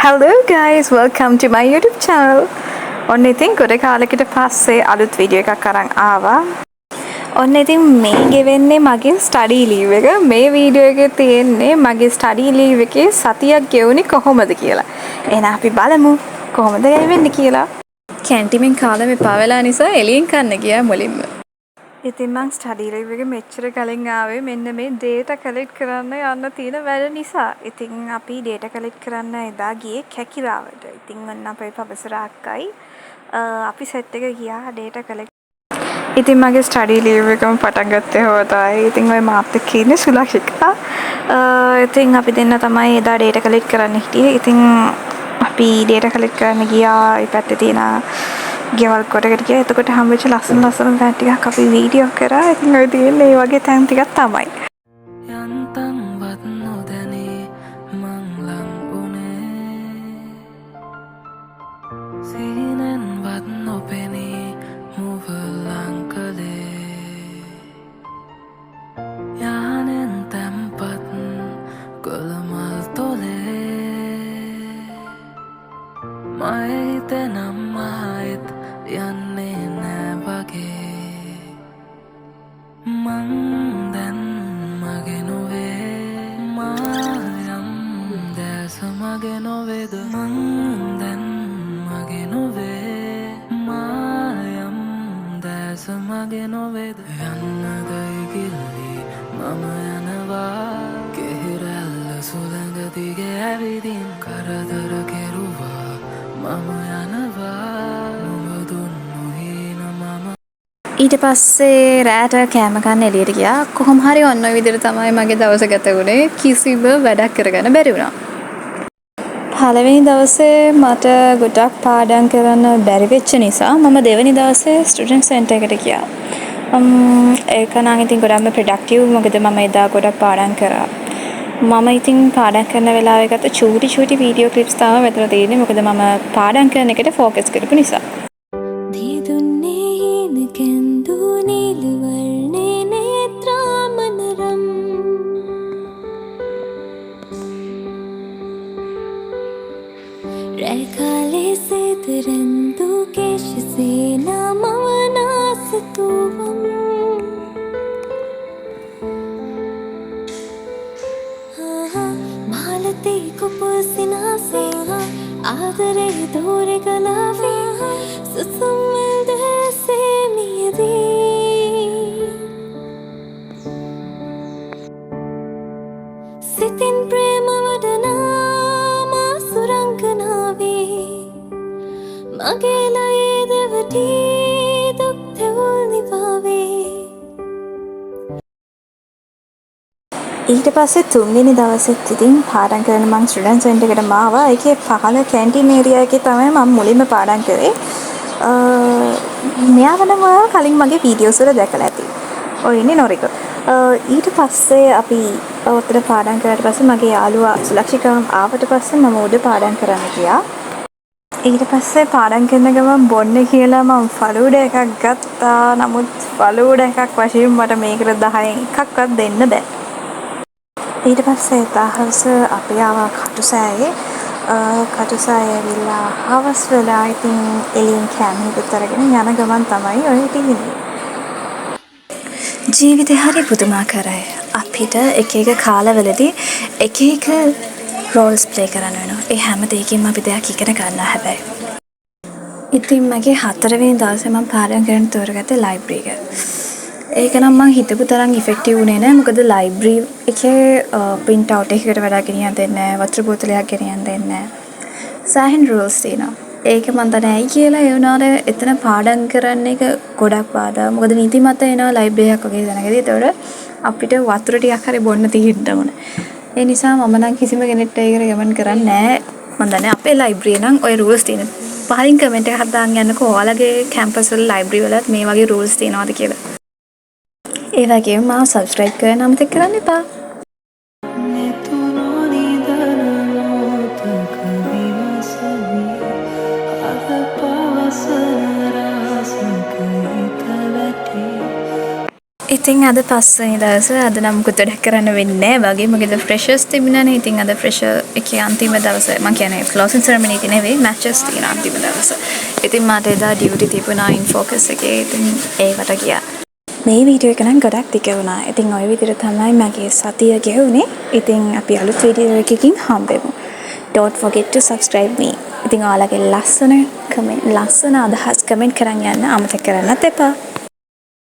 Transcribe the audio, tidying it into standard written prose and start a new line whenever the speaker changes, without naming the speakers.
Hello guys, welcome to my YouTube channel. ඔන්න ඉතින් ගොඩ කාලෙකට පස්සේ අලුත් වීඩියෝ එකක් අරන් ආවා. ඔන්න ඉතින් මේ ගෙවෙන්නේ මගේ ස්ටඩි ලීව් එක. මේ වීඩියෝ එකේ තියෙන්නේ මගේ ස්ටඩි ලීව් එකේ සතියක් ගෙවුනේ කොහොමද කියලා. එහෙනම් අපි බලමු කොහොමද ගෙවෙන්නේ කියලා. කැන්ටිමෙන් කාලා මේ පාවෙලා නිසා එළියෙන් කන්න ගියා මුලින්ම. ඉතින් මං ස්ටඩි ලීව් එකේ මෙච්චර කලින් ආවේ මෙන්න මේ data collect කරන්න යන්න තියෙන වැඩ නිසා. ඉතින් අපි data collect කරන්න එදා ගියේ කැකිලාවට. ඉතින් ඔන්න අපේ ප්‍රොෆෙසර් අක්කයි අපි සෙට් එක ගියා data collect. ඉතින් මගේ ස්ටඩි ලීව් එකම පටන් ගත්තේ හොතයි. ඉතින් ඔය මාත් එක්ක ඉන්නේ සුලක්ෂිකා. ඉතින් අපි දෙන්න තමයි එදා data collect කරන්න හිටියේ. ඉතින් අපි data collect කරන්න ගියා. ඒ පැත්තේ තියෙන ගෙවල් කොටකට ගියා. එතකොට හම්බෙච්ච ලස්සන තැන් ටිකක් අපි වීඩියෝ කරා. ඉතින් ඔය තියෙන්නේ මේ වගේ තැන් ටිකක් තමයි.
යන්තම්වත් නොදැනී මං ලං වුණේ සීනෙන්වත් නොපෙනී මුව ලං කළේ යානෙන් තැම්පත් කොළමල් තොලේ මයිතනම් ආයෙත් යන්නේ නෑ වගේ මං දැන් මගේ නොවේ මායම් දැස මගේ නොවේද මං දැන් මගේ නොවේ මායම් දැස මගේ නොවේද යන්නද ඉගිල්ලි මම යනවා කෙහිරැල්ල සුළඟ දිගේ ඇවිදින් කරදර කෙරුවා මම යනවා නුඹදුන්නු හීන මම
ඊට පස්සේ රෑට කෑම කන්න එළියට ගියා. කොහොම හරි ඔන්න ඔය විදිහට තමයි මගේ දවස ගත වුණේ. කිසිම වැඩක් කරගන්න බැරි වුණා. පළවෙනි දවසේ මට ගොඩක් පාඩම් කරන්න බැරි වෙච්ච නිසා මම දෙවෙනි දවසේ ස්ටුඩන්ට් සෙන්ටර් එකට ගියා. ඒක නම් ඉතින් ගොඩක්ම ප්‍රොඩක්ටිව්. මොකද මම එදා ගොඩක් පාඩම් කරා. මම ඉතින් පාඩම් කරන වෙලාවේ ගත්ත චූටි වීඩියෝ ක්ලිප්ස් තමයි මෙතන තියෙන්නේ. මොකද මම පාඩම් කරන එකට ફોකස් කරපු නිසා.
රැකාලේ සේතරන්දු කේශසේනා මවනාසතුවම් මාලතේ කුපසිනාසේ ආදරේ දෝරෙ කලාවේ සුසුම්මල් දැසේ මියදී සිතින් ප්‍රේම වඩනා සුරංගනාවේ මගේ ලයේ දෙවටී දුක් තෙවුල් නිවාවේ.
ඊට පස්සේ තුන්වෙනි දවසෙත් ඉතින් පාඩම් කරන මං ස්ටුඩන්ට් සෙන්ටර් එකට ආවා. ඒකේ පහළ කැන්ටින් ඒරියා එකේ තමයි මම මුලින්ම පාඩම් කරේ. මෙයාව නම් ඔයාලා කලින් මගේ වීඩියෝස් වල දැකලා ඇති. ඔය ඉන්නේ නොරික. ඊට පස්සේ අපි ඔතන පාඩම් කරලා පස්සේ මගේ යාළුවා සුලක්ෂිකා ආවට පස්සේ මම උඩ පාඩම් කරන්න ගියා. ඊට පස්සේ පාඩම් කරන ගමන් බොන්න කියලා මම ෆලූඩ එකක් ගත්තා. නමුත් ෆලූඩ එකක් වශයෙන් මට මේකට 10න් එකක්වත් දෙන්න බෑ. ඊට පස්සේ දහස අපි ආවා කටුසෑයේ. කටුසෑය ඇවිල්ලා හවස් වෙලා ඉතින් එළියෙන් කෑම හිටත් අරගෙන යන ගමන් තමයි ඔය තියෙන්නේ. ජීවිතේ හරි පුදුමාකාරයි. අපිට එක එක කාලවලදී එක එක රෝල්ස් ප්ලේ කරන්න වෙනවා. ඒ හැම දෙයකින්ම අපි දෙයක් ඉගෙන ගන්නවා හැබැයි. ඉතින් මගේ 4 වෙනි දවසේ මම පාඩම් කරන්න තෝරගත්තේ ලයිබ්‍රරි එක. ඒක නම් මං හිතපු තරම් ඉෆෙක්ටිව් වුණේ නැහැ. මොකද ලයිබ්‍රරි එකේ print out එකකට වැඩක් ගෙනියන්න දෙන්නේ නැහැ. වතුර බෝතලයක් ගෙනියන්න දෙන්නේ නැහැ. සෑහෙන රූල්ස් තියෙනවා. ඒක මන් දන්නේ ඇයි කියලා ඒ වුණාට එතන පාඩම් කරන්න එක ගොඩක් පාඩම්. මොකද නීතිමත් එනවා ලයිබ්‍රරි එකක් වගේ දැනගදී. ඒතකොට අපිට වතුර ටිකක් හරි බොන්න තියෙන්න ඕන. ඒ නිසා මම නම් කිසිම කෙනෙක්ට ඒකට ගමන් කරන්නේ නැහැ. මන් දන්නේ අපේ ලයිබ්‍රරි නම් ওই රූල්ස් තියෙන. පහින් කමෙන්ට් එකක් දාන්න යන්නකෝ ඔයාලගේ කැම්පස් වල ලයිබ්‍රරි වලත් මේ වගේ රූල්ස් තියෙනවද කියලා. ඒ වගේම මාව සබ්ස්ක්‍රයිබ් කරන්න අමතක කරන්න එපා. ඉතින් අද පස්වෙනි දවස අද නම් මුකුත් වැඩක් කරන්න වෙන්නේ නැහැ වගේ මොකද ෆ්‍රෙෂර්ස් තිබුණානේ. ඉතින් අද ෆ්‍රෙෂර් එකේ අන්තිම දවස මම කියන්නේ ක්ලෝසින් සෙරමනි එක නෙවෙයි මැචස් තියෙන අන්තිම දවස. ඉතින් මට එදා ඩියුටි තිබුණා ඉන් ෆෝකස් එකේ. ඉතින් ඒවට ගියා. මේ වීඩියෝ එක නම් ගොඩක් දිග වුණා. ඉතින් ওই විදිහට තමයි මගේ සතිය ගෙවුනේ. ඉතින් අපි අලුත් වීඩියෝ එකකින් හම්බෙමු. Don't forget to subscribe me. ඉතින් ඔයාලගේ ලස්සන අදහස් කමෙන්ට් කරන් යන්න අමතක කරන්නත් එපා.